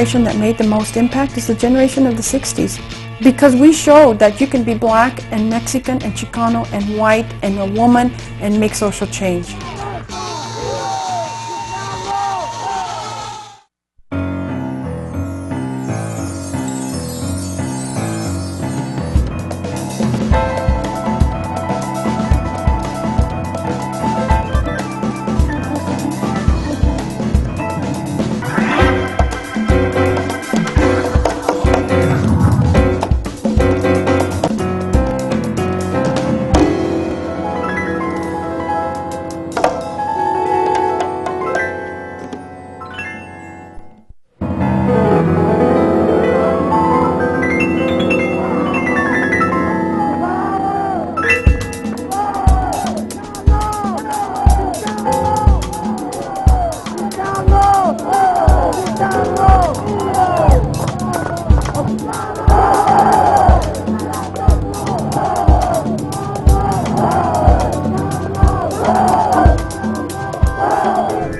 generation that made the most impact is the generation of the 60s. Because we showed that you can be black and Mexican and Chicano and white and a woman and make social change.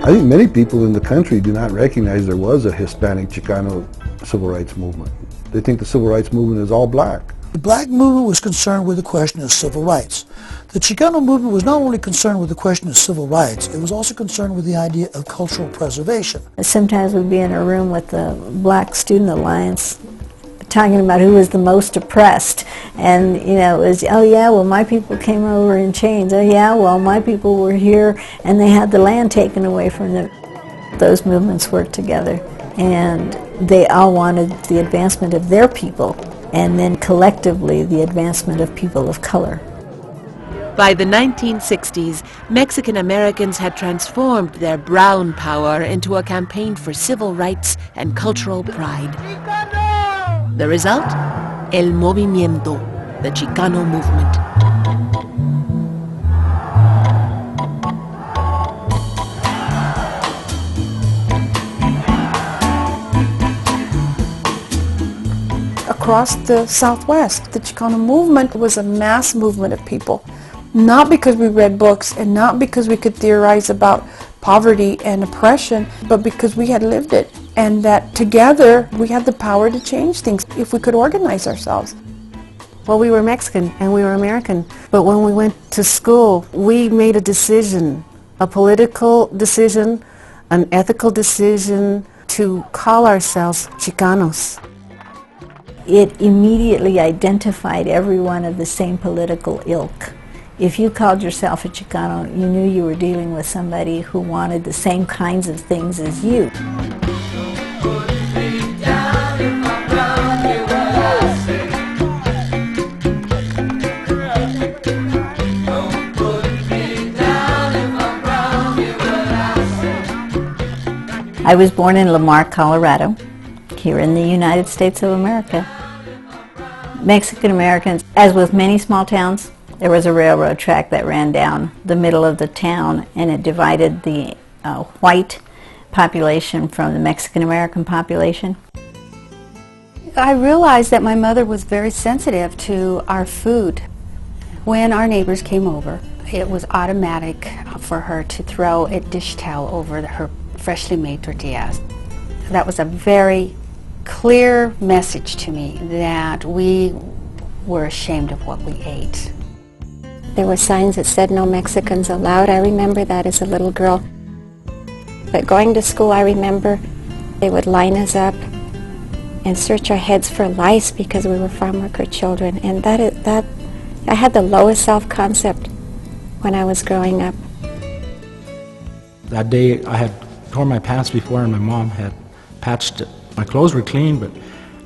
I think many people in the country do not recognize there was a Hispanic Chicano civil rights movement. They think the civil rights movement is all black. The black movement was concerned with the question of civil rights. The Chicano movement was not only concerned with the question of civil rights, it was also concerned with the idea of cultural preservation. Sometimes we'd be in a room with the Black Student Alliance talking about who was the most oppressed, and it was, oh yeah, well my people came over in chains, oh yeah, well my people were here and they had the land taken away from them. Those movements worked together and they all wanted the advancement of their people and then collectively the advancement of people of color. By the 1960s, Mexican Americans had transformed their brown power into a campaign for civil rights and cultural pride. The result? El Movimiento, the Chicano movement. Across the Southwest, the Chicano movement was a mass movement of people. Not because we read books and not because we could theorize about poverty and oppression, but because we had lived it. And that together we had the power to change things if we could organize ourselves. Well, we were Mexican and we were American, but when we went to school, we made a decision, a political decision, an ethical decision to call ourselves Chicanos. It immediately identified everyone of the same political ilk. If you called yourself a Chicano, you knew you were dealing with somebody who wanted the same kinds of things as you. I was born in Lamar, Colorado, here in the United States of America. Mexican Americans, as with many small towns, there was a railroad track that ran down the middle of the town and it divided the white population from the Mexican American population. I realized that my mother was very sensitive to our food. When our neighbors came over, it was automatic for her to throw a dish towel over her freshly made tortillas. That was a very clear message to me that we were ashamed of what we ate. There were signs that said no Mexicans allowed. I remember that as a little girl. But going to school, I remember they would line us up and search our heads for lice because we were farm worker children. And that I had the lowest self-concept when I was growing up. That day I had torn my pants before and my mom had patched it. My clothes were clean, but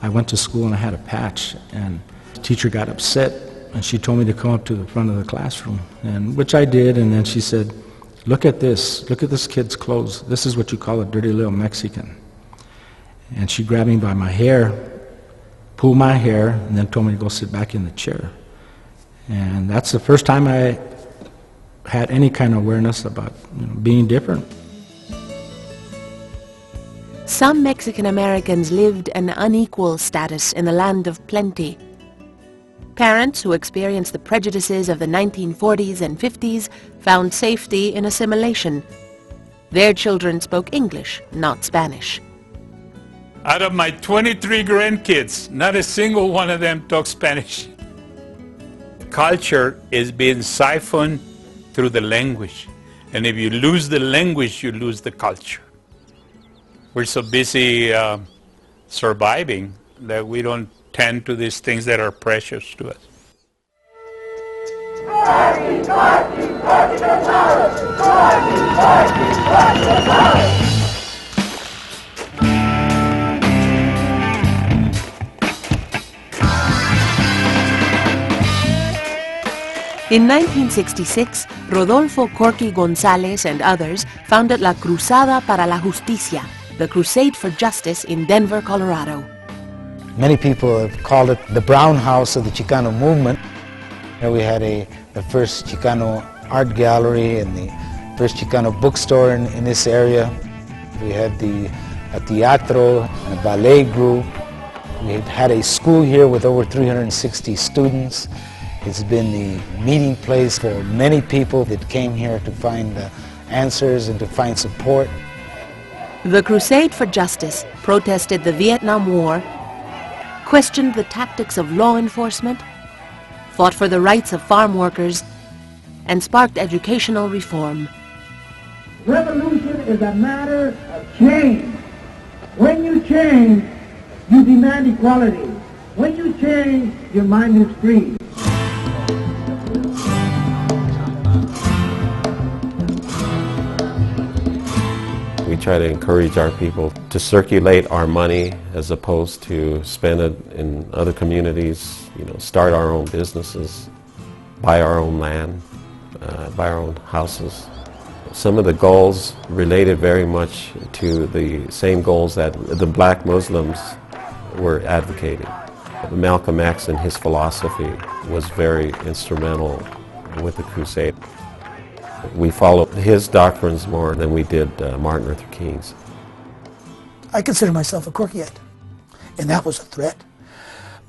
I went to school and I had a patch, and the teacher got upset and she told me to come up to the front of the classroom, and which I did, and then she said, look at this kid's clothes. This is what you call a dirty little Mexican. And she grabbed me by my hair, pulled my hair, and then told me to go sit back in the chair. And that's the first time I had any kind of awareness about being different. Some Mexican Americans lived an unequal status in the land of plenty. Parents who experienced the prejudices of the 1940s and 50s found safety in assimilation. Their children spoke English, not Spanish. Out of my 23 grandkids, not a single one of them talks Spanish. Culture is being siphoned through the language. And if you lose the language, you lose the culture. We're so busy surviving that we don't tend to these things that are precious to us. In 1966, Rodolfo Corky González and others founded La Cruzada para la Justicia, the Crusade for Justice in Denver, Colorado. Many people have called it the Brown House of the Chicano movement. Here we had the first Chicano art gallery and the first Chicano bookstore in this area. We had a teatro and a ballet group. We had a school here with over 360 students. It's been the meeting place for many people that came here to find answers and to find support. The Crusade for Justice protested the Vietnam War, questioned the tactics of law enforcement, fought for the rights of farm workers, and sparked educational reform. Revolution is a matter of change. When you change, you demand equality. When you change, your mind is free. We try to encourage our people to circulate our money as opposed to spend it in other communities, start our own businesses, buy our own land, buy our own houses. Some of the goals related very much to the same goals that the black Muslims were advocating. Malcolm X and his philosophy was very instrumental with the crusade. We followed his doctrines more than we did Martin Luther King's. I consider myself a Corkyite, and that was a threat.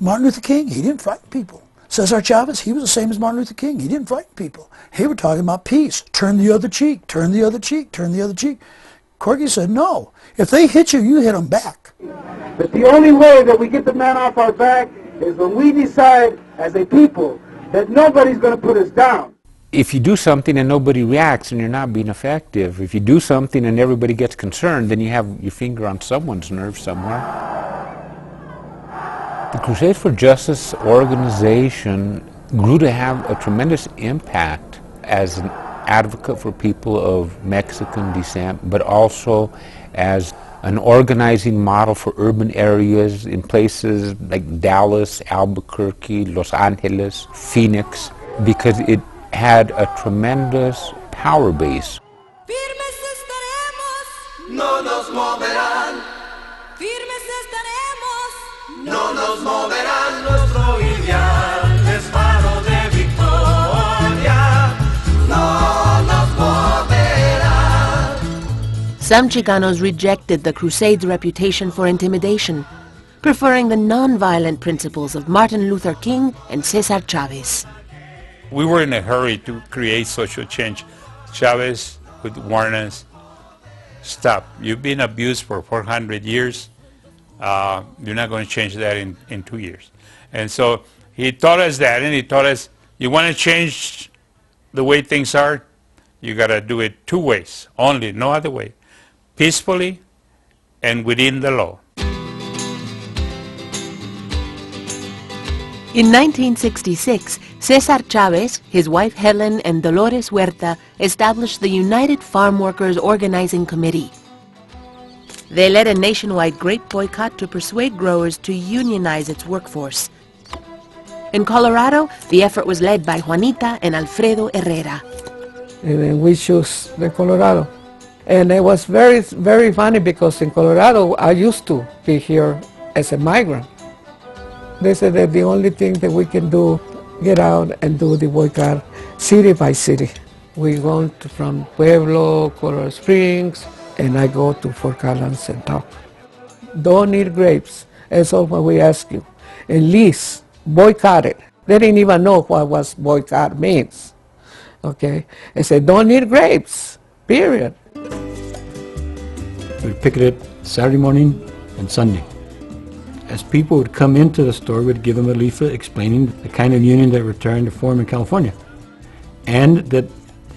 Martin Luther King, he didn't frighten people. Cesar Chavez, he was the same as Martin Luther King. He didn't frighten people. He were talking about peace. Turn the other cheek, turn the other cheek, turn the other cheek. Corky said, no. If they hit you, you hit them back. But the only way that we get the man off our back is when we decide as a people that nobody's going to put us down. If you do something and nobody reacts and you're not being effective, if you do something and everybody gets concerned, then you have your finger on someone's nerve somewhere. The Crusade for Justice organization grew to have a tremendous impact as an advocate for people of Mexican descent, but also as an organizing model for urban areas in places like Dallas, Albuquerque, Los Angeles, Phoenix, because it had a tremendous power base. Firmes estaremos, no nos moverán. Firmes estaremos, no nos moverán. Nuestro ideal es faro de victoria, no nos moverán. Some Chicanos rejected the Crusade's reputation for intimidation, preferring the non-violent principles of Martin Luther King and Cesar Chavez. We were in a hurry to create social change. Chavez would warn us, stop, you've been abused for 400 years, you're not going to change that in 2 years. And so he taught us that, and he taught us, you want to change the way things are, you got to do it two ways, only, no other way, peacefully and within the law. In 1966, Cesar Chavez, his wife Helen, and Dolores Huerta established the United Farm Workers Organizing Committee. They led a nationwide grape boycott to persuade growers to unionize its workforce. In Colorado, the effort was led by Juanita and Alfredo Herrera. And then we chose the Colorado. And it was very, very funny because in Colorado, I used to be here as a migrant. They said that the only thing that we can do, get out and do the boycott city by city. We go from Pueblo, Colorado Springs, and I go to Fort Collins and talk. Don't eat grapes. That's all what we ask you. At least boycott it. They didn't even know what was boycott means. Okay? They said, don't eat grapes, period. We picketed Saturday morning and and Sunday. As people would come into the store, we'd give them a leaflet explaining the kind of union that we're trying to form in California. And that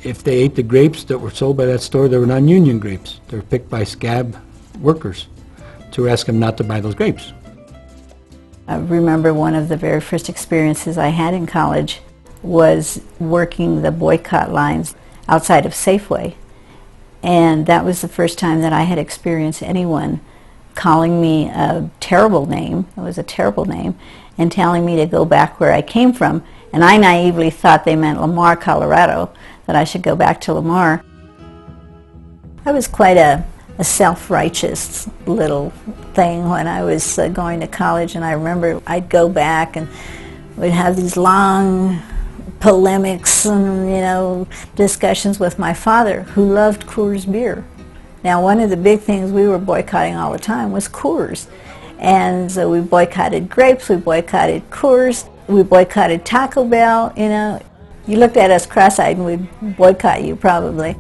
if they ate the grapes that were sold by that store, they were non-union grapes. They were picked by scab workers. So we asked them not to buy those grapes. I remember one of the very first experiences I had in college was working the boycott lines outside of Safeway. And that was the first time that I had experienced anyone calling me a terrible name, it was a terrible name, and telling me to go back where I came from. And I naively thought they meant Lamar, Colorado, that I should go back to Lamar. I was quite a self-righteous little thing when I was going to college, and I remember I'd go back and we'd have these long polemics and, discussions with my father, who loved Coors beer. Now, one of the big things we were boycotting all the time was Coors. And so we boycotted grapes, we boycotted Coors, we boycotted Taco Bell, You looked at us cross-eyed and we'd boycott you probably.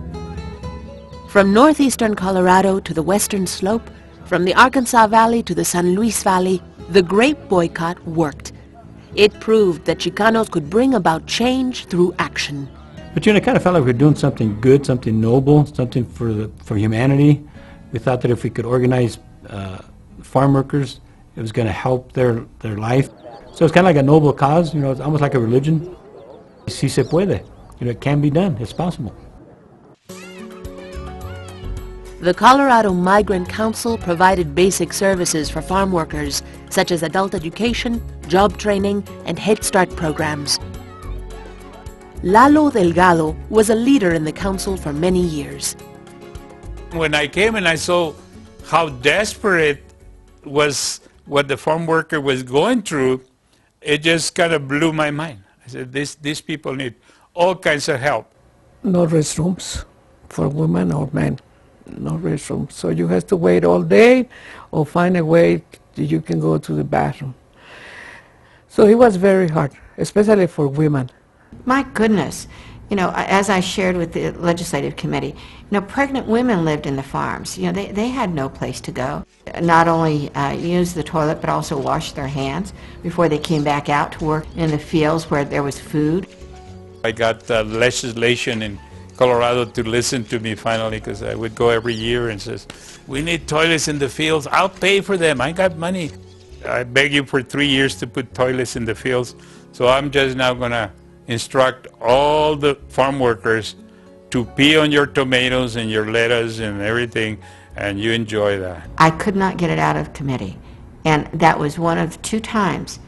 From northeastern Colorado to the western slope, from the Arkansas Valley to the San Luis Valley, the grape boycott worked. It proved that Chicanos could bring about change through action. But it kind of felt like we were doing something good, something noble, something for humanity. We thought that if we could organize farm workers, it was going to help their life. So it's kind of like a noble cause, it's almost like a religion. Si se puede. It can be done. It's possible. The Colorado Migrant Council provided basic services for farm workers, such as adult education, job training, and Head Start programs. Lalo Delgado was a leader in the council for many years. When I came and I saw how desperate was what the farm worker was going through, it just kind of blew my mind. I said, these people need all kinds of help. No restrooms for women or men. No restrooms. So you have to wait all day or find a way that you can go to the bathroom. So it was very hard, especially for women. My goodness, as I shared with the legislative committee, pregnant women lived in the farms. They had no place to go. Not only use the toilet, but also wash their hands before they came back out to work in the fields where there was food. I got legislation in Colorado to listen to me finally, because I would go every year and says, we need toilets in the fields. I'll pay for them. I got money. I beg you for 3 years to put toilets in the fields. So I'm just now going to instruct all the farm workers to pee on your tomatoes and your lettuce and everything, and you enjoy that. I could not get it out of committee. And that was one of 2 times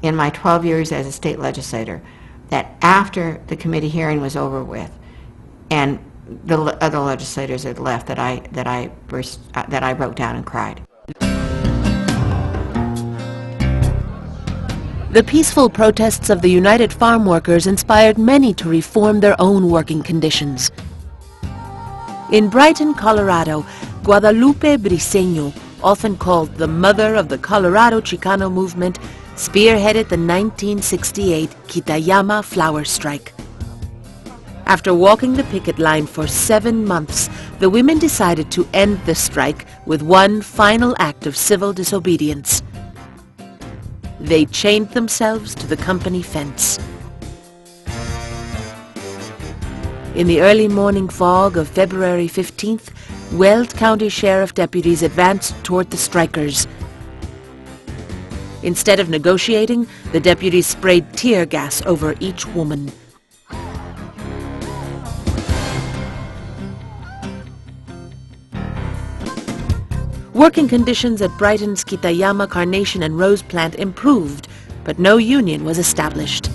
in my 12 years as a state legislator that after the committee hearing was over with and the other legislators had left, that I broke down and cried. The peaceful protests of the United Farm Workers inspired many to reform their own working conditions. In Brighton, Colorado, Guadalupe Briceño, often called the mother of the Colorado Chicano movement, spearheaded the 1968 Kitayama flower strike. After walking the picket line for 7 months, the women decided to end the strike with one final act of civil disobedience. They chained themselves to the company fence. In the early morning fog of February 15th, Weld County Sheriff deputies advanced toward the strikers. Instead of negotiating, the deputies sprayed tear gas over each woman. Working conditions at Brighton's Kitayama, Carnation and Rose plant improved, but no union was established.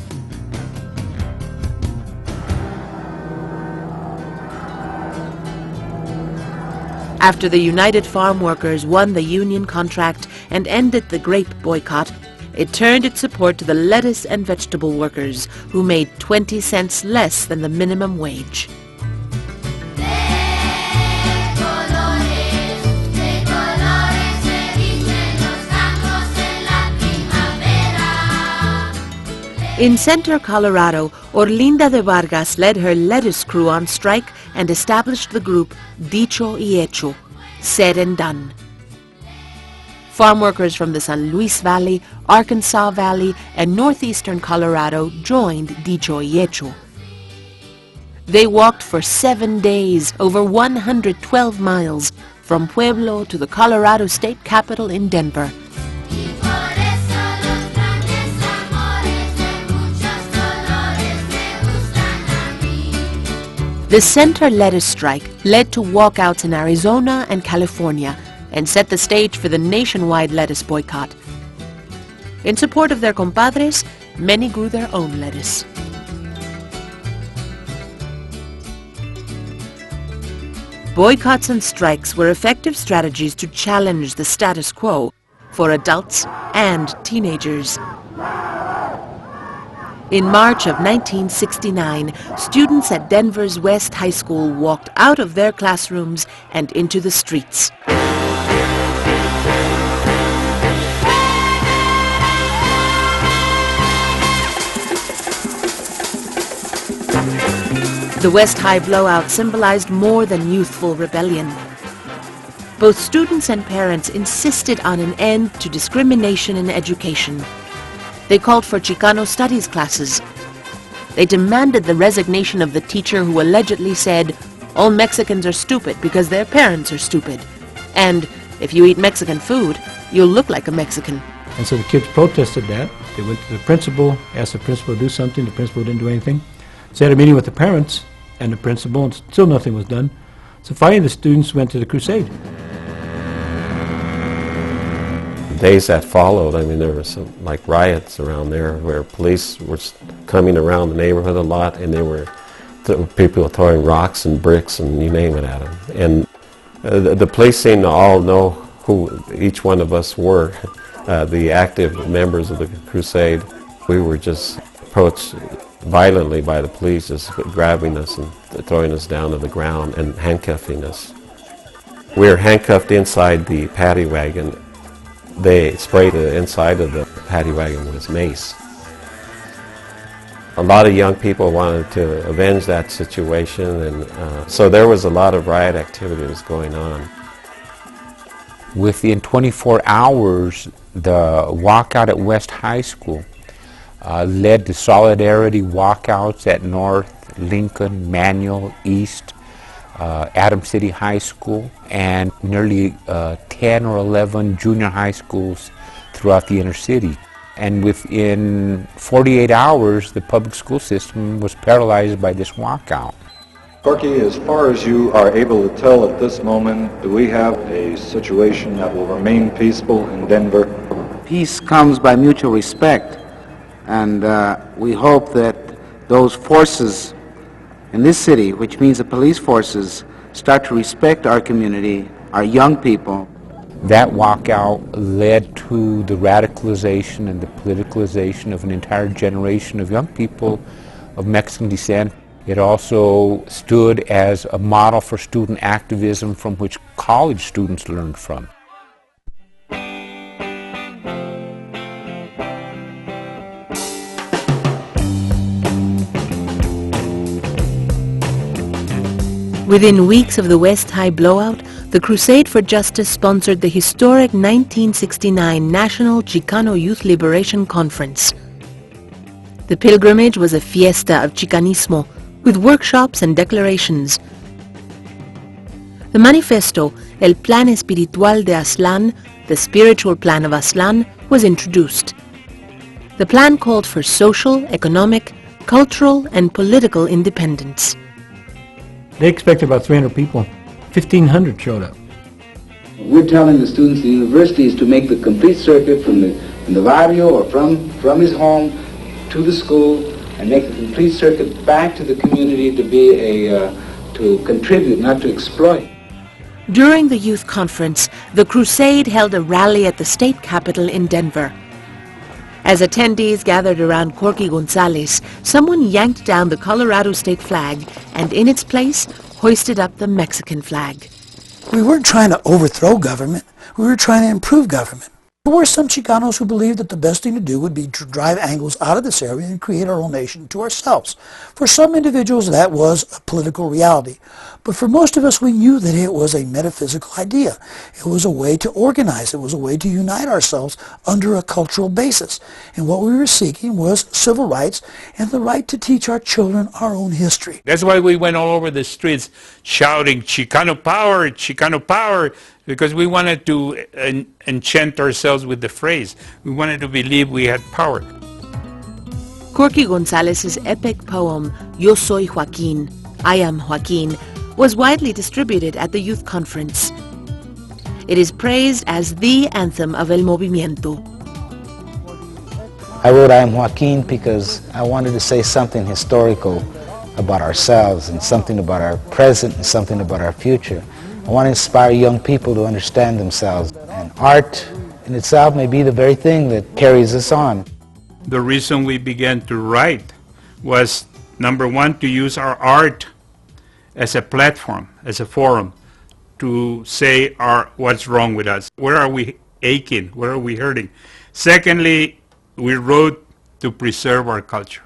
After the United Farm Workers won the union contract and ended the grape boycott, it turned its support to the lettuce and vegetable workers, who made 20 cents less than the minimum wage. In Center, Colorado, Orlinda de Vargas led her lettuce crew on strike and established the group Dicho y Hecho, Said and Done. Farm workers from the San Luis Valley, Arkansas Valley, and northeastern Colorado joined Dicho y Hecho. They walked for 7 days, over 112 miles, from Pueblo to the Colorado state capitol in Denver. The center lettuce strike led to walkouts in Arizona and California and set the stage for the nationwide lettuce boycott. In support of their compadres, many grew their own lettuce. Boycotts and strikes were effective strategies to challenge the status quo for adults and teenagers. In March of 1969, students at Denver's West High School walked out of their classrooms and into the streets. The West High blowout symbolized more than youthful rebellion. Both students and parents insisted on an end to discrimination in education. They called for Chicano studies classes. They demanded the resignation of the teacher who allegedly said, "All Mexicans are stupid because their parents are stupid. And if you eat Mexican food, you'll look like a Mexican." And so the kids protested that. They went to the principal, asked the principal to do something. The principal didn't do anything. So they had a meeting with the parents and the principal, and still nothing was done. So finally the students went to the crusade. Days that followed, I mean, there were some like riots around there where police were coming around the neighborhood a lot, and there were people throwing rocks and bricks and you name it at them. And the police seemed to all know who each one of us were, the active members of the crusade. We were just approached violently by the police, just grabbing us and throwing us down to the ground and handcuffing us. We were handcuffed inside the paddy wagon. They sprayed the inside of the paddy wagon with mace. A lot of young people wanted to avenge that situation, and so there was a lot of riot activity that was going on. Within 24 hours, the walkout at West High School led to solidarity walkouts at North, Lincoln, Manual, East, Adams City High School, and nearly 10 or 11 junior high schools throughout the inner city. And within 48 hours, the public school system was paralyzed by this walkout. Corky, as far as you are able to tell at this moment, do we have a situation that will remain peaceful in Denver? Peace comes by mutual respect, and we hope that those forces in this city, which means the police forces, start to respect our community, our young people. That walkout led to the radicalization and the politicalization of an entire generation of young people of Mexican descent. It also stood as a model for student activism from which college students learned from. Within weeks of the West High blowout, the Crusade for Justice sponsored the historic 1969 National Chicano Youth Liberation Conference. The pilgrimage was a fiesta of Chicanismo, with workshops and declarations. The manifesto, El Plan Espiritual de Aztlán, the spiritual plan of Aztlán, was introduced. The plan called for social, economic, cultural, and political independence. They expected about 300 people. 1,500 showed up. We're telling the students at the universities to make the complete circuit from the barrio or from his home to the school, and make the complete circuit back to the community to be to contribute, not to exploit. During the youth conference, the Crusade held a rally at the state capitol in Denver. As attendees gathered around Corky Gonzalez, someone yanked down the Colorado state flag and in its place hoisted up the Mexican flag. We weren't trying to overthrow government. We were trying to improve government. There were some Chicanos who believed that the best thing to do would be to drive Anglos out of this area and create our own nation to ourselves. For some individuals, that was a political reality. But for most of us, we knew that it was a metaphysical idea. It was a way to organize. It was a way to unite ourselves under a cultural basis. And what we were seeking was civil rights and the right to teach our children our own history. That's why we went all over the streets shouting, Chicano power, because we wanted to enchant ourselves with the phrase. We wanted to believe we had power. Corky Gonzalez's epic poem, Yo Soy Joaquin, I Am Joaquin, was widely distributed at the youth conference. It is praised as the anthem of El Movimiento. I wrote I Am Joaquin because I wanted to say something historical about ourselves and something about our present and something about our future. I want to inspire young people to understand themselves. And art in itself may be the very thing that carries us on. The reason we began to write was, number one, to use our art as a platform, as a forum, to say what's wrong with us. Where are we aching? Where are we hurting? Secondly, we wrote to preserve our culture.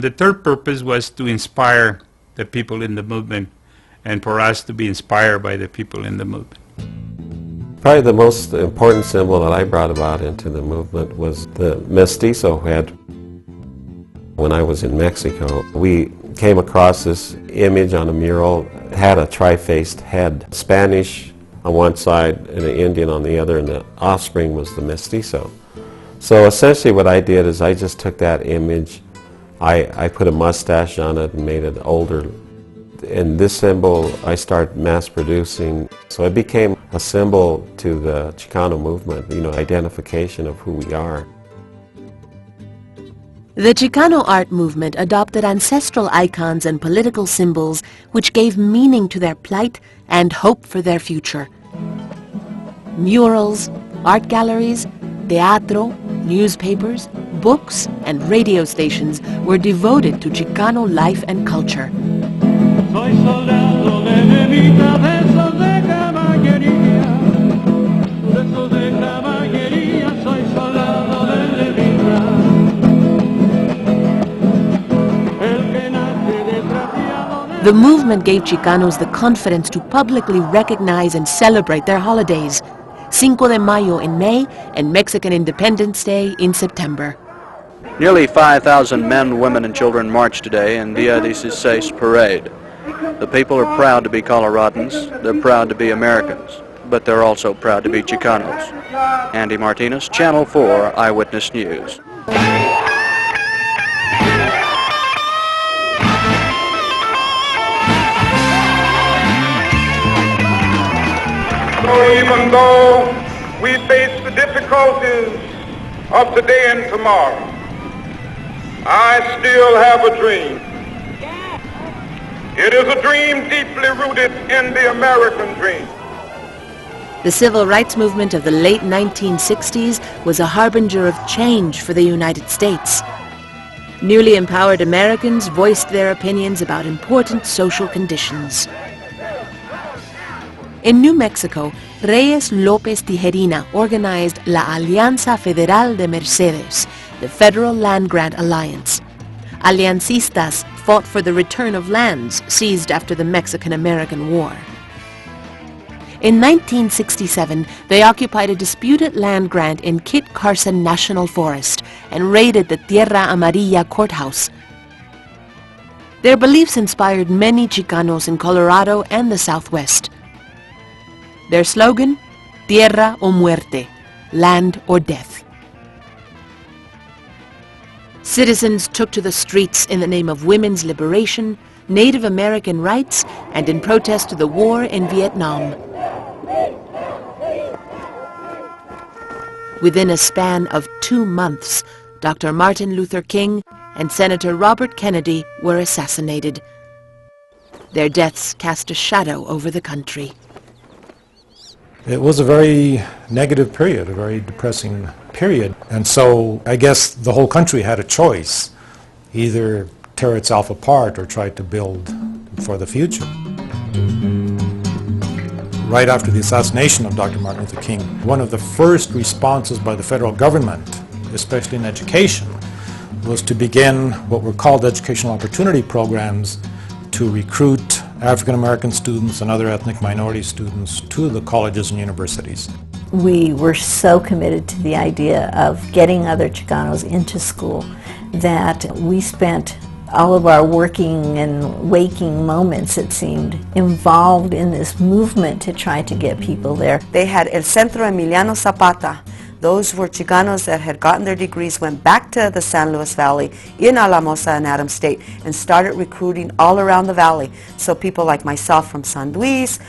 The third purpose was to inspire the people in the movement and for us to be inspired by the people in the movement. Probably the most important symbol that I brought about into the movement was the mestizo head. When I was in Mexico, we came across this image on a mural. It had a tri-faced head, Spanish on one side and an Indian on the other, and the offspring was the mestizo. So essentially what I did is I just took that image, I put a mustache on it and made it older. And this symbol I started mass producing, so it became a symbol to the Chicano movement, identification of who we are. The Chicano art movement adopted ancestral icons and political symbols which gave meaning to their plight and hope for their future. Murals, art galleries, teatro, newspapers, books, and radio stations were devoted to Chicano life and culture. Soy soldado de levita, de esos de caballería, de esos de caballería, soy soldado de levita. El que nace desgraciado de... The movement gave Chicanos the confidence to publicly recognize and celebrate their holidays, Cinco de Mayo in May and Mexican Independence Day in September. Nearly 5,000 men, women, and children marched today in Dia 16 parade. The people are proud to be Coloradans, they're proud to be Americans, but they're also proud to be Chicanos. Andy Martinez, Channel 4 Eyewitness News. So even though we face the difficulties of today and tomorrow, I still have a dream. It is a dream deeply rooted in the American dream. The civil rights movement of the late 1960s was a harbinger of change for the United States. Newly empowered Americans voiced their opinions about important social conditions. In New Mexico, Reyes López Tijerina organized La Alianza Federal de Mercedes, the Federal Land Grant Alliance. Aliancistas fought for the return of lands seized after the Mexican-American War. In 1967, they occupied a disputed land grant in Kit Carson National Forest and raided the Tierra Amarilla courthouse. Their beliefs inspired many Chicanos in Colorado and the Southwest. Their slogan, Tierra o Muerte, land or death. Citizens took to the streets in the name of women's liberation, Native American rights, and in protest to the war in Vietnam. Within a span of 2 months, Dr. Martin Luther King and Senator Robert Kennedy were assassinated. Their deaths cast a shadow over the country. It was a very negative period, a very depressing period. And so I guess the whole country had a choice, either tear itself apart or try to build for the future. right after the assassination of Dr. Martin Luther King, one of the first responses by the federal government, especially in education, was to begin what were called educational opportunity programs to recruit African American students and other ethnic minority students to the colleges and universities. We were so committed to the idea of getting other Chicanos into school that we spent all of our working and waking moments, it seemed, involved in this movement to try to get people there. They had El Centro Emiliano Zapata. Those were Chicanos that had gotten their degrees, went back to the San Luis Valley in Alamosa and Adams State and started recruiting all around the valley. So people like myself from San Luis,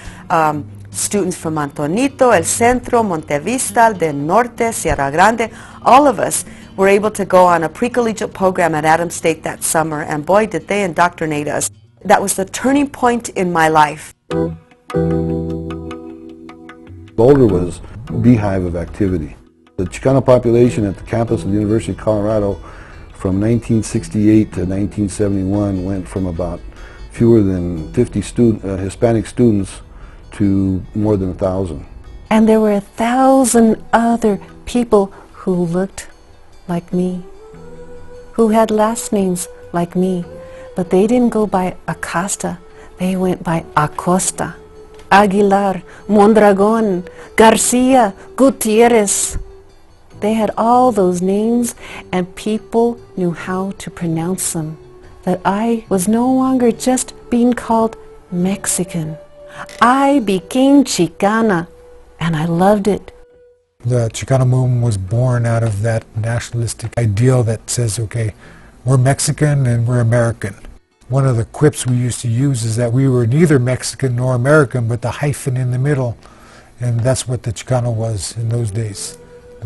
students from Antonito, El Centro, Monte Vista, Del Norte, Sierra Grande, all of us were able to go on a pre-collegiate program at Adams State that summer, and boy did they indoctrinate us. That was the turning point in my life. Boulder was a beehive of activity. The Chicano population at the campus of the University of Colorado from 1968 to 1971 went from about fewer than 50 Hispanic students to more than 1,000. And there were 1,000 other people who looked like me, who had last names like me, but they didn't go by Acosta, they went by Acosta, Aguilar, Mondragon, Garcia, Gutierrez. They had all those names and people knew how to pronounce them. That I was no longer just being called Mexican. I became Chicana and I loved it. The Chicano movement was born out of that nationalistic ideal that says, okay, we're Mexican and we're American. One of the quips we used to use is that we were neither Mexican nor American, but the hyphen in the middle. And that's what the Chicano was in those days.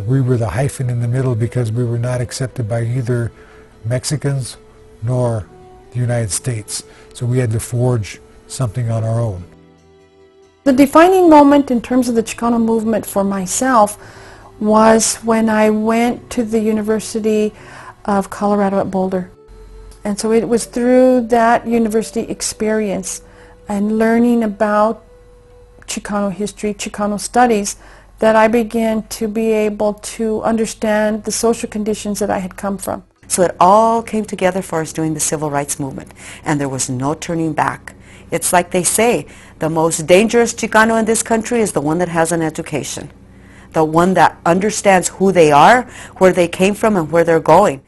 We were the hyphen in the middle because we were not accepted by either Mexicans nor the United States. So we had to forge something on our own. The defining moment in terms of the Chicano movement for myself was when I went to the University of Colorado at Boulder. And so it was through that university experience and learning about Chicano history, Chicano studies, that I began to be able to understand the social conditions that I had come from. So it all came together for us during the civil rights movement, and there was no turning back. It's like they say, the most dangerous Chicano in this country is the one that has an education, the one that understands who they are, where they came from, and where they're going.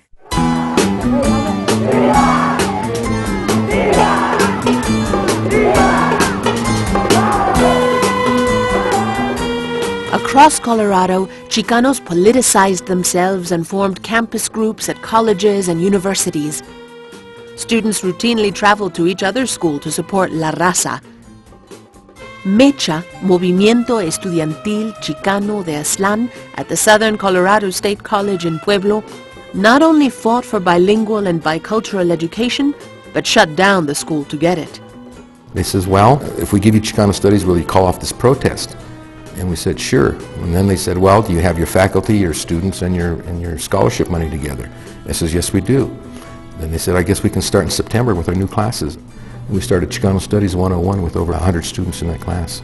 Across Colorado, Chicanos politicized themselves and formed campus groups at colleges and universities. Students routinely traveled to each other's school to support La Raza. MECHA, Movimiento Estudiantil Chicano de Aztlán, at the Southern Colorado State College in Pueblo, not only fought for bilingual and bicultural education, but shut down the school to get it. They says, well, if we give you Chicano Studies, will you call off this protest? And we said, sure. And then they said, well, do you have your faculty, your students, and your scholarship money together? I says, yes, we do. Then they said, I guess we can start in September with our new classes. And we started Chicano Studies 101 with over 100 students in that class.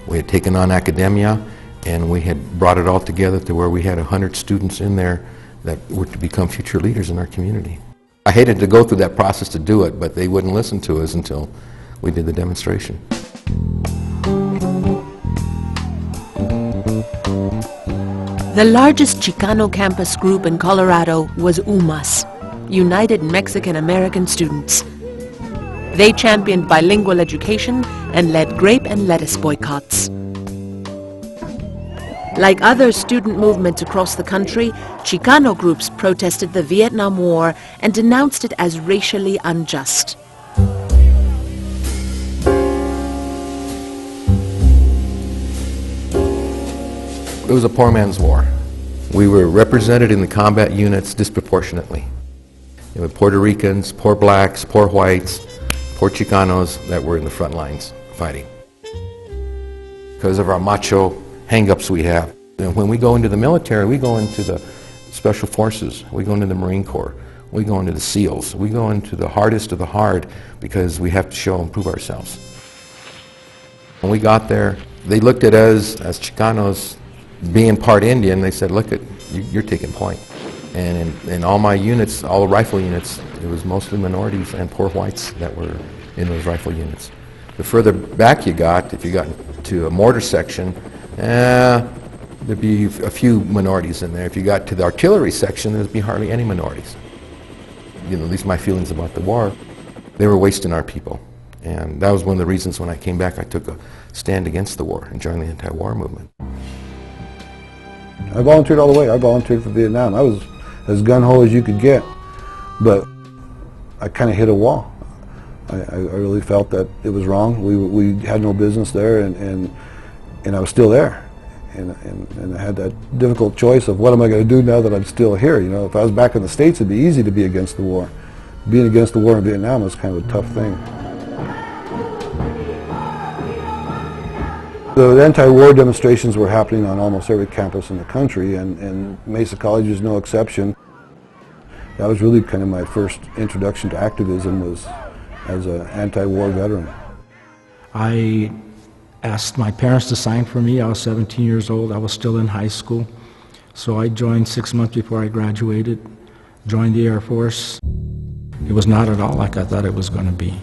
We had taken on academia, and we had brought it all together to where we had 100 students in there that were to become future leaders in our community. I hated to go through that process to do it, but they wouldn't listen to us until we did the demonstration. The largest Chicano campus group in Colorado was UMAS, United Mexican American Students. They championed bilingual education and led grape and lettuce boycotts. Like other student movements across the country, Chicano groups protested the Vietnam War and denounced it as racially unjust. It was a poor man's war. We were represented in the combat units disproportionately. There were Puerto Ricans, poor blacks, poor whites, poor Chicanos that were in the front lines fighting. Because of our macho hang-ups we have. And when we go into the military, we go into the Special Forces, we go into the Marine Corps, we go into the SEALs, we go into the hardest of the hard because we have to show and prove ourselves. When we got there, they looked at us as Chicanos being part Indian. They said, look, you're taking point. And in all my units, all the rifle units, it was mostly minorities and poor whites that were in those rifle units. The further back you got, if you got to a mortar section, there'd be a few minorities in there. If you got to the artillery section, there'd be hardly any minorities. You know, at least my feelings about the war, they were wasting our people. And that was one of the reasons when I came back, I took a stand against the war and joined the anti-war movement. I volunteered all the way. I volunteered for Vietnam. I was as gun-ho as you could get, but I kind of hit a wall. I really felt that it was wrong. We had no business there, and I was still there. And I had that difficult choice of what am I going to do now that I'm still here. You know, if I was back in the States, it'd be easy to be against the war. Being against the war in Vietnam was kind of a tough thing. The anti-war demonstrations were happening on almost every campus in the country, and Mesa College was no exception. That was really kind of my first introduction to activism, was as an anti-war veteran. I asked my parents to sign for me. I was 17 years old. I was still in high school. So I joined 6 months before I graduated, joined the Air Force. It was not at all like I thought it was going to be.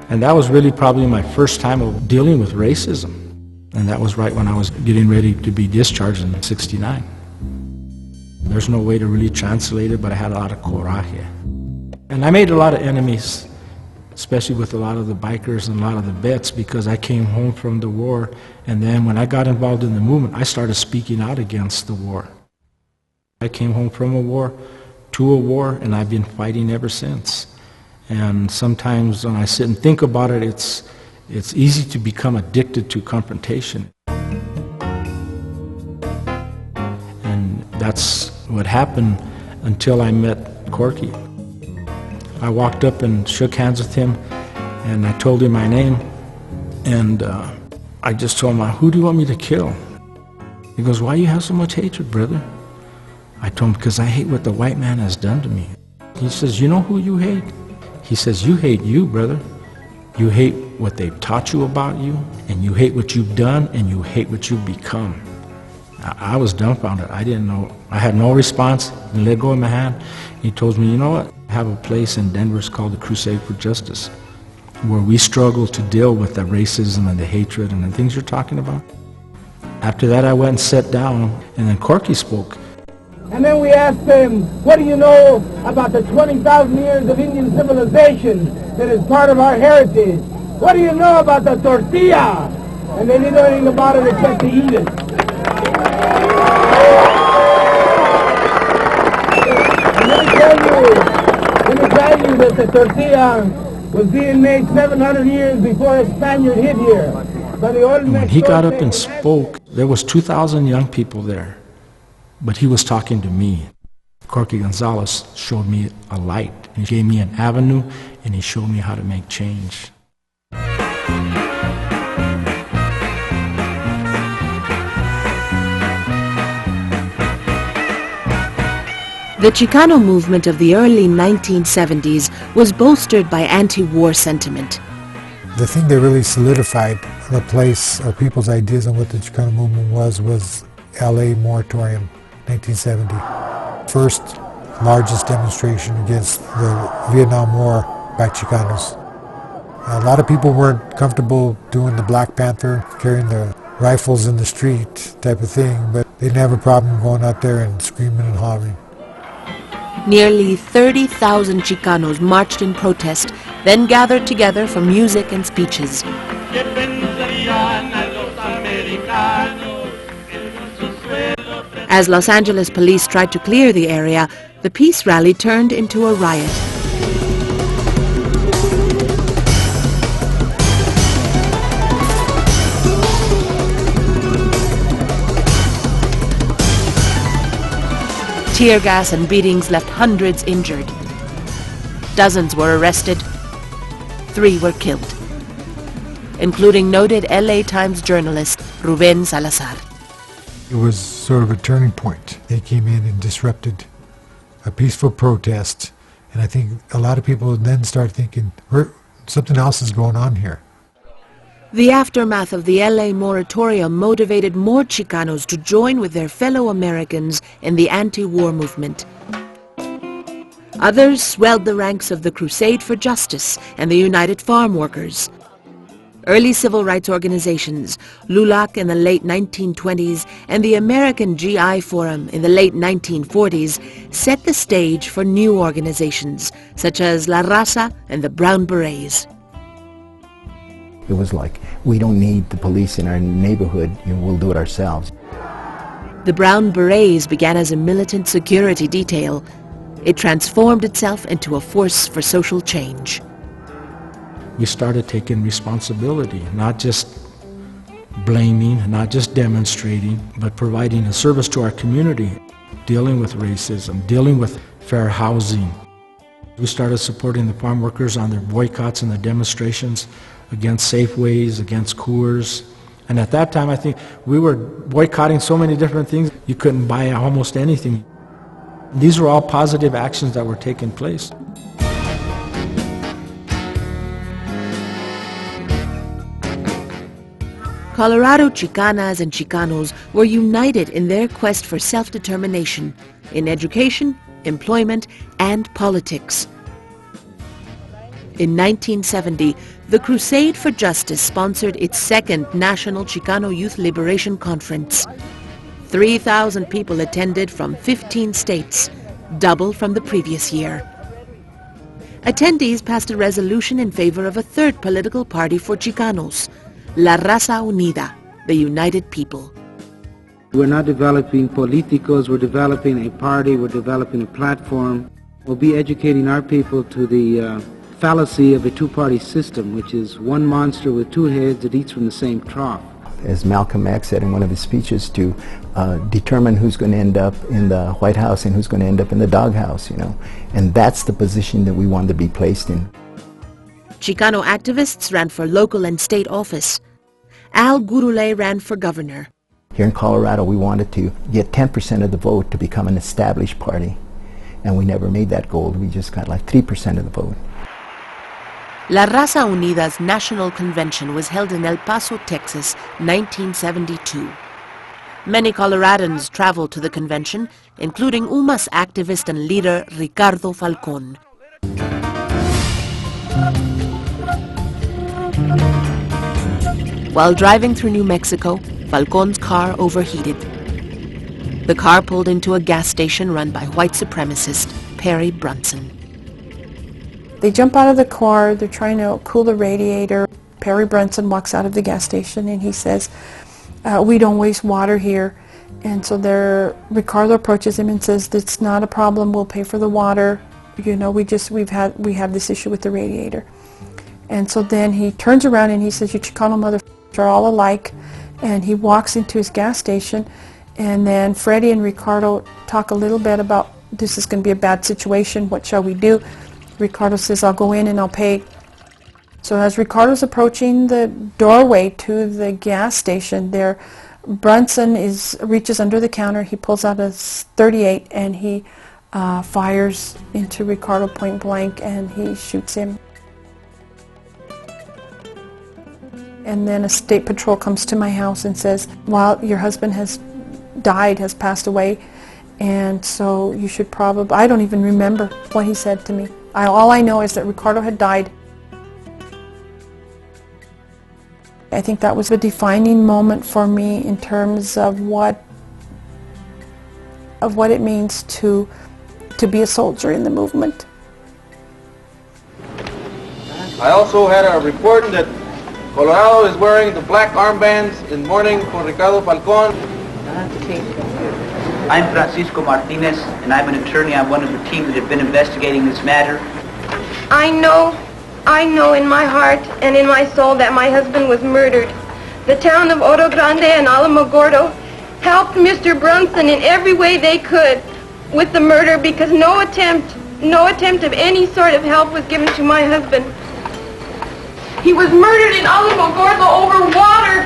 And that was really probably my first time of dealing with racism. And that was right when I was getting ready to be discharged in '69. There's no way to really translate it, but I had a lot of coraje. And I made a lot of enemies, especially with a lot of the bikers and a lot of the vets, because I came home from the war, and then when I got involved in the movement, I started speaking out against the war. I came home from a war, to a war, and I've been fighting ever since. And sometimes when I sit and think about it, it's easy to become addicted to confrontation. And that's what happened until I met Corky. I walked up and shook hands with him, and I told him my name, and I just told him, who do you want me to kill? He goes, why do you have so much hatred, brother? I told him, because I hate what the white man has done to me. He says, you know who you hate? He says, you hate you, brother. You hate what they've taught you about you, and you hate what you've done, and you hate what you've become. I was dumbfounded. I didn't know. I had no response. He let go of my hand. He told me, you know what? I have a place in Denver, it's called the Crusade for Justice, where we struggle to deal with the racism and the hatred and the things you're talking about. After that, I went and sat down, and then Corky spoke. And then we asked him, what do you know about the 20,000 years of Indian civilization that is part of our heritage? What do you know about the tortilla? And they didn't know anything about it except to eat it. And let me tell you that the tortilla was being made 700 years before a Spaniard hit here. When he got up and spoke, there was 2,000 young people there. But he was talking to me. Corky Gonzalez showed me a light. He gave me an avenue, and he showed me how to make change. The Chicano movement of the early 1970s was bolstered by anti-war sentiment. The thing that really solidified the place or people's ideas on what the Chicano movement was LA moratorium, 1970. First largest demonstration against the Vietnam War by Chicanos. A lot of people weren't comfortable doing the Black Panther, carrying the rifles in the street type of thing, but they didn't have a problem going out there and screaming and hollering. Nearly 30,000 Chicanos marched in protest, then gathered together for music and speeches. As Los Angeles police tried to clear the area, the peace rally turned into a riot. Tear gas and beatings left hundreds injured. Dozens were arrested. 3 were killed, including noted LA Times journalist Ruben Salazar. It was sort of a turning point. They came in and disrupted a peaceful protest, and I think a lot of people then start thinking, something else is going on here. The aftermath of the LA moratorium motivated more Chicanos to join with their fellow Americans in the anti-war movement. Others swelled the ranks of the Crusade for Justice and the United Farm Workers. Early civil rights organizations, LULAC in the late 1920s and the American GI Forum in the late 1940s, set the stage for new organizations such as La Raza and the Brown Berets. It was like, we don't need the police in our neighborhood, we'll do it ourselves. The Brown Berets began as a militant security detail. It transformed itself into a force for social change. We started taking responsibility, not just blaming, not just demonstrating, but providing a service to our community, dealing with racism, dealing with fair housing. We started supporting the farm workers on their boycotts and their demonstrations against Safeways, against Coors. And at that time, I think we were boycotting so many different things, you couldn't buy almost anything. These were all positive actions that were taking place. Colorado Chicanas and Chicanos were united in their quest for self-determination in education, employment, and politics. In 1970, the Crusade for Justice sponsored its second National Chicano Youth Liberation Conference. 3,000 people attended from 15 states, double from the previous year. Attendees passed a resolution in favor of a third political party for Chicanos, La Raza Unida, the United People. We're not developing politicos, we're developing a party, we're developing a platform. We'll be educating our people to the fallacy of a two-party system, which is one monster with two heads that eats from the same trough. As Malcolm X said in one of his speeches, to determine who's going to end up in the White House and who's going to end up in the doghouse, And that's the position that we want to be placed in. Chicano activists ran for local and state office. Al Gurule ran for governor. Here in Colorado, we wanted to get 10% of the vote to become an established party. And we never made that goal. We just got like 3% of the vote. La Raza Unida's national convention was held in El Paso, Texas, 1972. Many Coloradans traveled to the convention, including UMA's activist and leader Ricardo Falcón. While driving through New Mexico, Falcón's car overheated. The car pulled into a gas station run by white supremacist Perry Brunson. They jump out of the car, they're trying to cool the radiator. Perry Brunson walks out of the gas station and he says, we don't waste water here. And so Ricardo approaches him and says, it's not a problem, we'll pay for the water. We have this issue with the radiator. And so then he turns around and he says, you Chicano motherfuckers are all alike. And he walks into his gas station, and then Freddie and Ricardo talk a little bit about, this is going to be a bad situation, what shall we do? Ricardo says, I'll go in and I'll pay. So as Ricardo's approaching the doorway to the gas station there, Brunson reaches under the counter, he pulls out a .38 and he fires into Ricardo point blank and he shoots him. And then a state patrol comes to my house and says, well, your husband has died, has passed away, and so you should probably, I don't even remember what he said to me. All I know is that Ricardo had died. I think that was a defining moment for me in terms of what it means to be a soldier in the movement. I also had a report that Colorado is wearing the black armbands in mourning for Ricardo Falcón. I'm Francisco Martinez, and I'm an attorney on one of the teams that have been investigating this matter. I know in my heart and in my soul that my husband was murdered. The town of Oro Grande and Alamogordo helped Mr. Brunson in every way they could with the murder because no attempt of any sort of help was given to my husband. He was murdered in Alamogordo over water.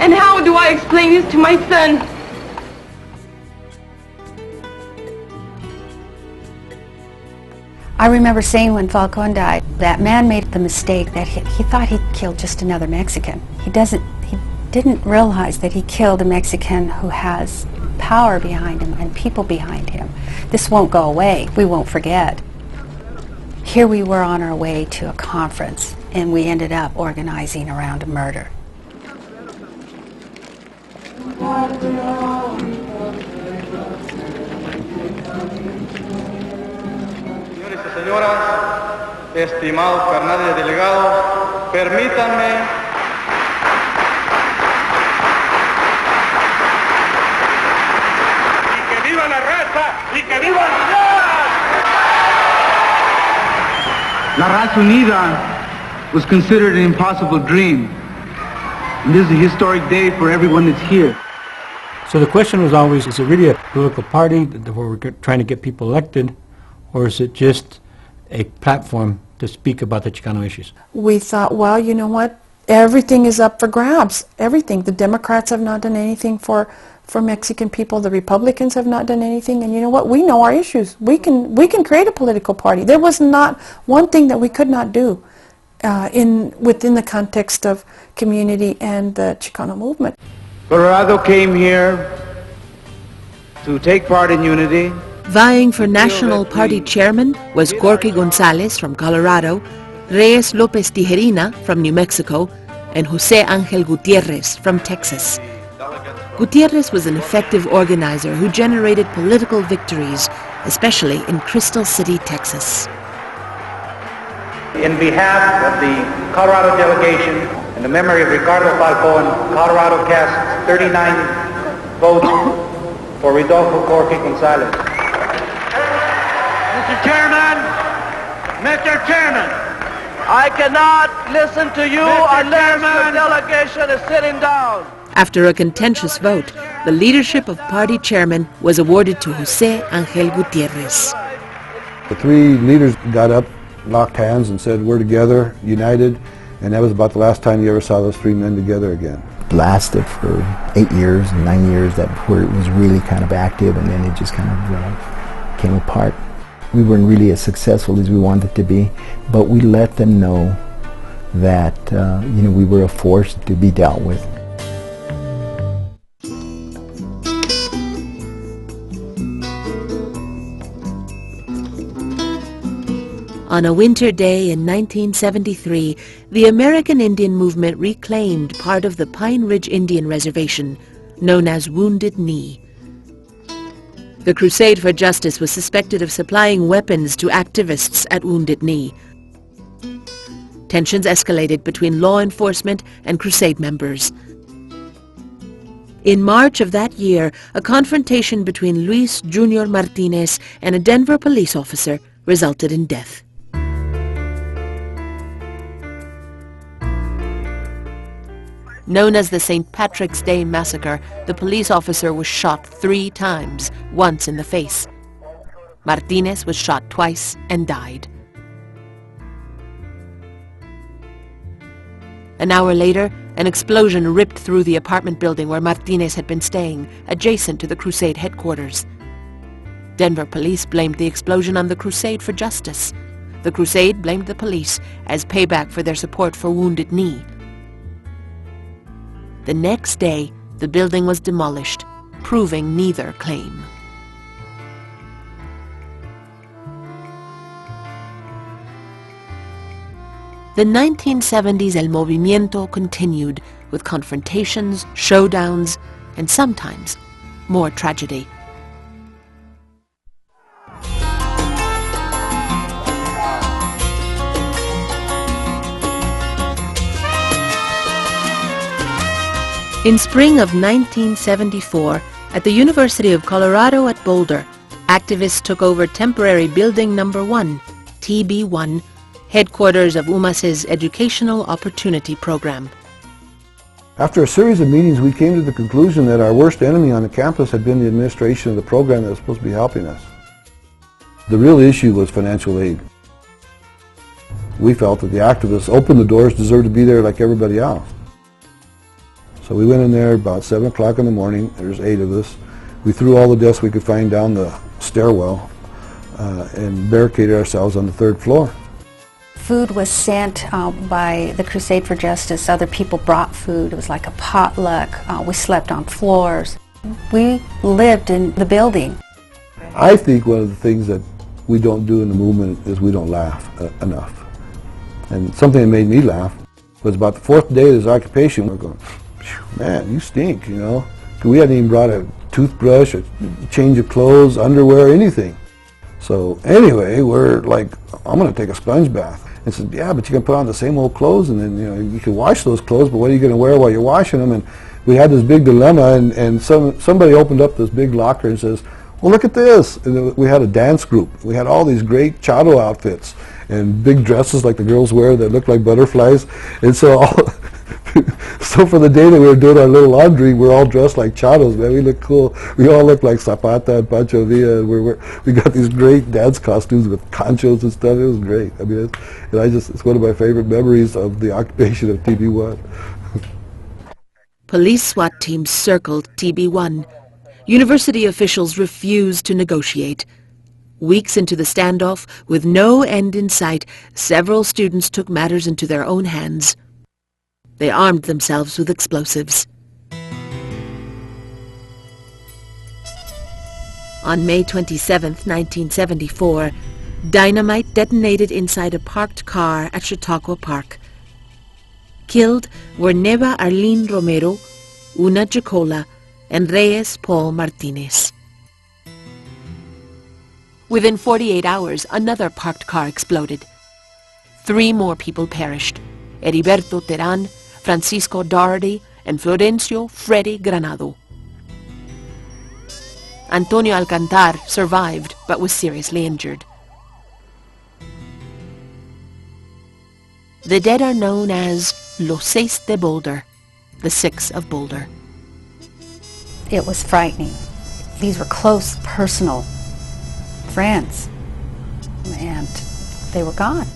And how do I explain this to my son? I remember saying when Falcon died, that man made the mistake that he thought he killed just another Mexican. He didn't realize that he killed a Mexican who has power behind him and people behind him. This won't go away. We won't forget. Here we were on our way to a conference, and we ended up organizing around a murder. Señores y señoras, estimados carnales delegados, permítanme ¡Viva la raza y que viva la unidad! La Raza Unida was considered an impossible dream. And this is a historic day for everyone that's here. So the question was always, is it really a political party where we're trying to get people elected, or is it just a platform to speak about the Chicano issues? We thought, well, you know what? Everything is up for grabs. Everything. The Democrats have not done anything for Mexican people. The Republicans have not done anything. And you know what? We know our issues. We can create a political party. There was not one thing that we could not do within the context of community and the Chicano movement. Colorado came here to take part in unity. Vying for National Party chairman was Gorky Gonzalez from Colorado, Reyes López Tijerina from New Mexico, and José Ángel Gutiérrez from Texas. Gutierrez was an effective organizer who generated political victories, especially in Crystal City, Texas. In behalf of the Colorado delegation, in the memory of Ricardo Falcon, Colorado cast 39 votes for Rodolfo Gorky Gonzalez. Mr. Chairman, I cannot listen to you unless the delegation is sitting down. After a contentious vote, the leadership of party chairman was awarded to José Ángel Gutiérrez. The three leaders got up, locked hands, and said, "We're together, united," and that was about the last time you ever saw those three men together again. Lasted for 8 years, 9 years, where it was really kind of active, and then it just kind of came apart. We weren't really as successful as we wanted to be, but we let them know that we were a force to be dealt with. On a winter day in 1973, the American Indian movement reclaimed part of the Pine Ridge Indian Reservation, known as Wounded Knee. The Crusade for Justice was suspected of supplying weapons to activists at Wounded Knee. Tensions escalated between law enforcement and Crusade members. In March of that year, a confrontation between Luis Junior Martinez and a Denver police officer resulted in death. Known as the St. Patrick's Day Massacre, the police officer was shot 3 times, once in the face. Martinez was shot twice and died. An hour later, an explosion ripped through the apartment building where Martinez had been staying, adjacent to the Crusade headquarters. Denver police blamed the explosion on the Crusade for Justice. The Crusade blamed the police as payback for their support for Wounded Knee. The next day, the building was demolished, proving neither claim. The 1970s El Movimiento continued with confrontations, showdowns, and sometimes more tragedy. In spring of 1974, at the University of Colorado at Boulder, activists took over temporary Building Number 1, TB1, headquarters of UMass's Educational Opportunity Program. After a series of meetings, we came to the conclusion that our worst enemy on the campus had been the administration of the program that was supposed to be helping us. The real issue was financial aid. We felt that the activists opened the doors, deserved to be there like everybody else. So we went in there about 7 o'clock in the morning. There's 8 of us. We threw all the desks we could find down the stairwell. and barricaded ourselves on the 3rd floor. Food was sent by the Crusade for Justice. Other people brought food. It was like a potluck. We slept on floors. We lived in the building. I think one of the things that we don't do in the movement is we don't laugh enough. And something that made me laugh was about the 4th day of this occupation, we're going, man, you stink, you know. We hadn't even brought a toothbrush, a change of clothes, underwear, anything. So anyway, we're like, I'm going to take a sponge bath. And said, yeah, but you can put on the same old clothes, and then you can wash those clothes, but what are you going to wear while you're washing them? And we had this big dilemma, and somebody opened up this big locker and says, well, look at this. And we had a dance group. We had all these great chado outfits and big dresses like the girls wear that look like butterflies. And so so for the day that we were doing our little laundry, we're all dressed like chados, man. We look cool. We all look like Zapata and Pancho Villa. And we got these great dance costumes with conchos and stuff. It was great. I mean, it's one of my favorite memories of the occupation of TB1. Police SWAT teams circled TB1. University officials refused to negotiate. Weeks into the standoff, with no end in sight, several students took matters into their own hands. They armed themselves with explosives. On May 27, 1974, dynamite detonated inside a parked car at Chautauqua Park. Killed were Neva Arlene Romero, Una Jacola, and Reyes Paul Martinez. Within 48 hours, another parked car exploded. 3 more people perished: Heriberto Terán, Francisco Doherty, and Florencio Freddy Granado. Antonio Alcantar survived but was seriously injured. The dead are known as Los Seis de Boulder, the 6 of Boulder. It was frightening. These were close, personal friends, and they were gone.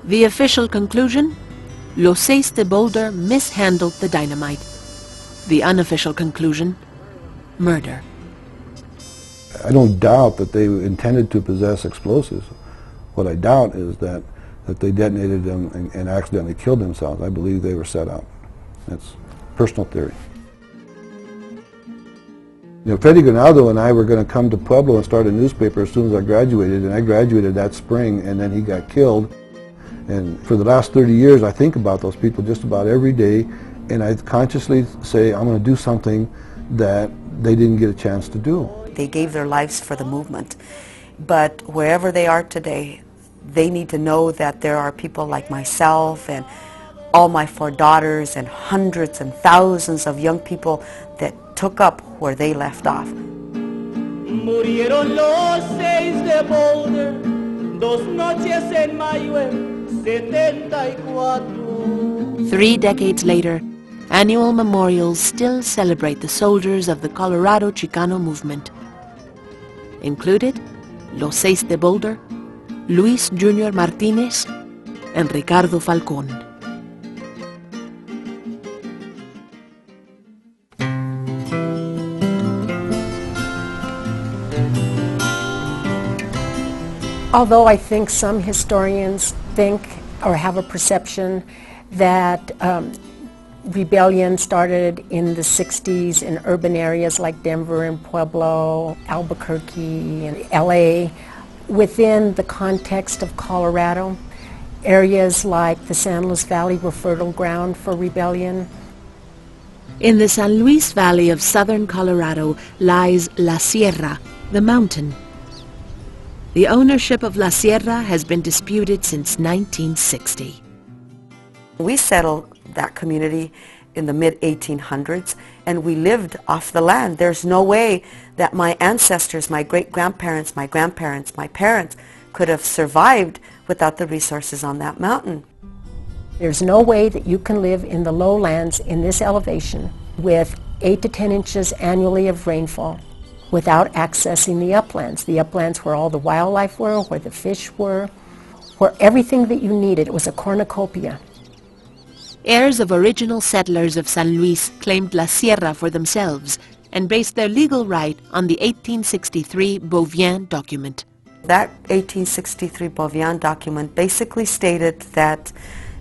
The official conclusion? Los Seis de Boulder mishandled the dynamite. The unofficial conclusion? Murder. I don't doubt that they intended to possess explosives. What I doubt is that they detonated them and accidentally killed themselves. I believe they were set up. That's personal theory. You know, Freddy Granado and I were going to come to Pueblo and start a newspaper as soon as I graduated, and I graduated that spring, and then he got killed. And for the last 30 years, I think about those people just about every day, and I consciously say, I'm going to do something that they didn't get a chance to do. They gave their lives for the movement, but wherever they are today, they need to know that there are people like myself and all my 4 daughters and hundreds and thousands of young people that took up where they left off. Murieron los 6 de Boulder, 2 noches en mayo en 74. 3 decades later, annual memorials still celebrate the soldiers of the Colorado Chicano movement. Included, Los Seis de Boulder, Luis Jr. Martinez, and Ricardo Falcón. Although I think some historians think or have a perception that rebellion started in the 60s in urban areas like Denver and Pueblo, Albuquerque and LA, within the context of Colorado, areas like the San Luis Valley were fertile ground for rebellion. In the San Luis Valley of southern Colorado lies La Sierra, the mountain. The ownership of La Sierra has been disputed since 1960. We settled that community in the mid-1800s, and we lived off the land. There's no way that my ancestors, my great-grandparents, my grandparents, my parents could have survived without the resources on that mountain. There's no way that you can live in the lowlands in this elevation with 8 to 10 inches annually of rainfall without accessing the uplands. The uplands where all the wildlife were, where the fish were, where everything that you needed. It was a cornucopia. Heirs of original settlers of San Luis claimed La Sierra for themselves, and based their legal right on the 1863 Beauvien document. That 1863 Beauvien document basically stated that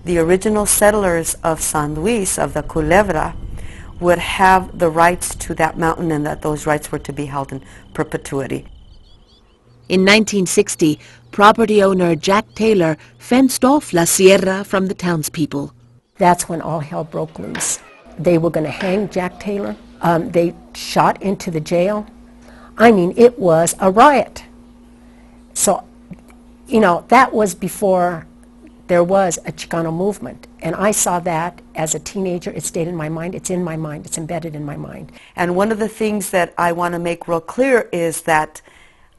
the original settlers of San Luis, of the Culebra, would have the rights to that mountain and that those rights were to be held in perpetuity. In 1960, property owner Jack Taylor fenced off La Sierra from the townspeople. That's when all hell broke loose. They were going to hang Jack Taylor. They shot into the jail. I mean, it was a riot. So, you know, that was before there was a Chicano movement. And I saw that as a teenager. It stayed in my mind. It's in my mind. It's embedded in my mind. And one of the things that I want to make real clear is that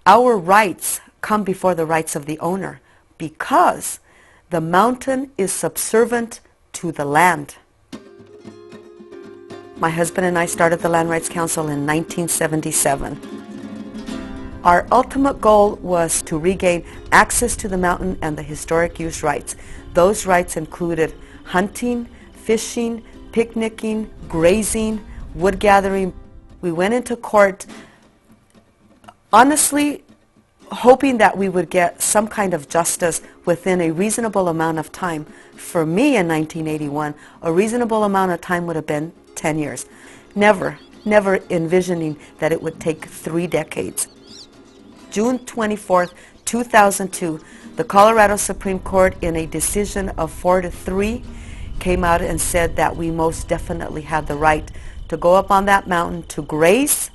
our rights come before the rights of the owner, because the mountain is subservient to the land. My husband and I started the Land Rights Council in 1977. Our ultimate goal was to regain access to the mountain and the historic use rights. Those rights included hunting, fishing, picnicking, grazing, wood gathering. We went into court honestly hoping that we would get some kind of justice within a reasonable amount of time. For me in 1981, a reasonable amount of time would have been 10 years. Never envisioning that it would take 3 decades. June 24th, 2002, the Colorado Supreme Court, in a decision of 4-3, came out and said that we most definitely had the right to go up on that mountain to graze,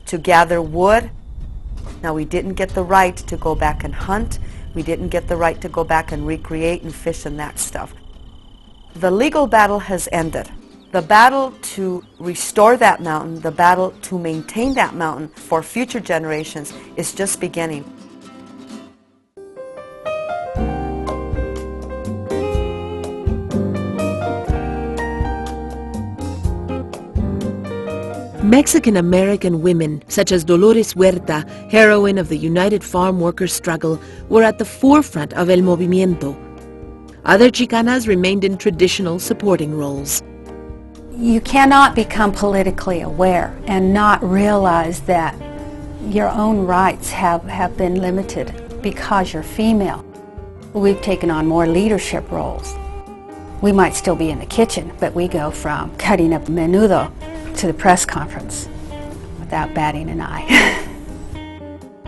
to gather wood. Now, we didn't get the right to go back and hunt. We didn't get the right to go back and recreate and fish and that stuff. The legal battle has ended. The battle to restore that mountain, the battle to maintain that mountain for future generations is just beginning. Mexican-American women, such as Dolores Huerta, heroine of the United Farm Workers' struggle, were at the forefront of El Movimiento. Other Chicanas remained in traditional supporting roles. You cannot become politically aware and not realize that your own rights have been limited because you're female. We've taken on more leadership roles. We might still be in the kitchen, but we go from cutting up menudo to the press conference without batting an eye.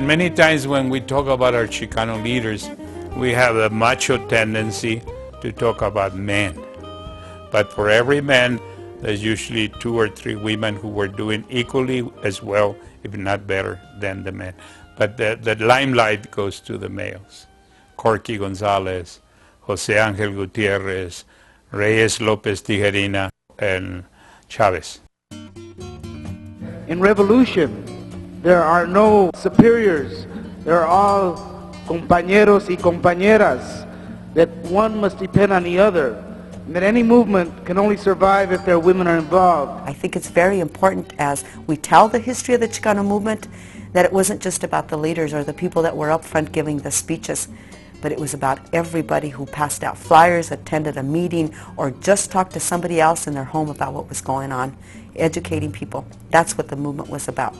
Many times when we talk about our Chicano leaders, we have a macho tendency to talk about men. But for every man, there's usually 2 or 3 women who were doing equally as well, if not better, than the men. But the limelight goes to the males. Corky Gonzalez, Jose Angel Gutierrez, Reyes Lopez Tijerina, and Chavez. In revolution, there are no superiors. They're all compañeros y compañeras, that one must depend on the other. And that any movement can only survive if their women are involved. I think it's very important as we tell the history of the Chicano movement that it wasn't just about the leaders or the people that were up front giving the speeches, but it was about everybody who passed out flyers, attended a meeting, or just talked to somebody else in their home about what was going on, educating people. That's what the movement was about.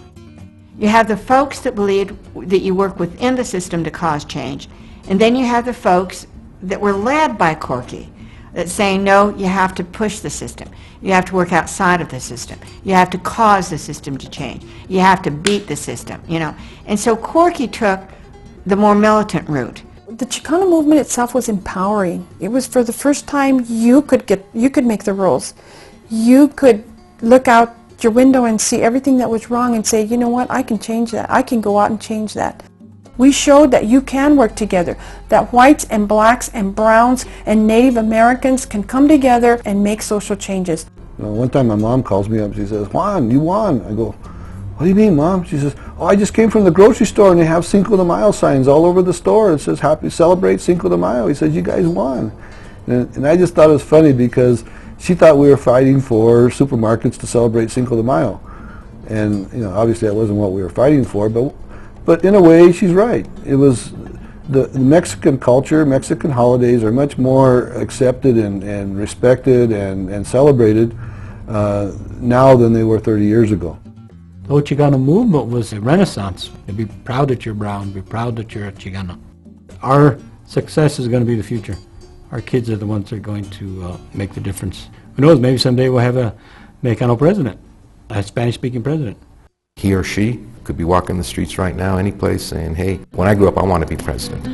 You have the folks that believed that you work within the system to cause change, and then you have the folks that were led by Corky, that's saying, no, you have to push the system. You have to work outside of the system. You have to cause the system to change. You have to beat the system, you know. And so Corky took the more militant route. The Chicano movement itself was empowering. It was for the first time you could make the rules. You could look out your window and see everything that was wrong and say, you know what, I can change that. I can go out and change that. We showed that you can work together, that whites and blacks and browns and Native Americans can come together and make social changes. You know, one time my mom calls me up, she says, Juan, you won. I go, what do you mean, Mom? She says, oh, I just came from the grocery store and they have Cinco de Mayo signs all over the store. It says, happy, celebrate Cinco de Mayo. He says, you guys won. And I just thought it was funny because she thought we were fighting for supermarkets to celebrate Cinco de Mayo. And, you know, obviously that wasn't what we were fighting for, but in a way, she's right. It was the Mexican culture, Mexican holidays are much more accepted and respected and celebrated now than they were 30 years ago. The whole Chicano movement was a renaissance. To be proud that you're brown, be proud that you're a Chicano. Our success is going to be the future. Our kids are the ones that are going to make the difference. Who knows, maybe someday we'll have a Mexicano president, a Spanish-speaking president. He or she could be walking the streets right now, any place, saying, hey, when I grow up, I want to be president.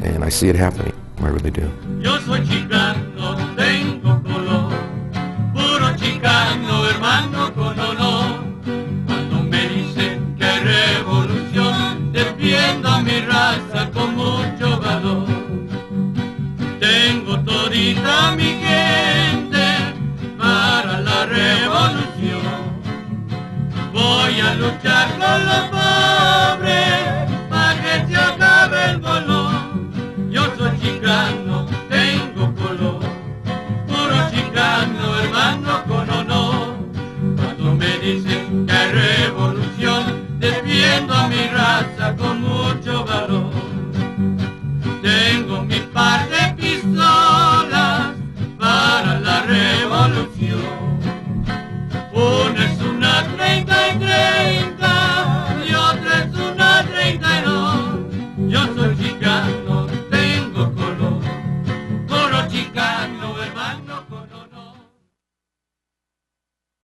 And I see it happening. I really do. Yo soy chicano, tengo color, puro chicano, hermano con honor. Cuando me dicen que hay revolución, defiendo a mi raza con mucho valor. Tengo todita mi gente para la revolución. Voy a luchar con los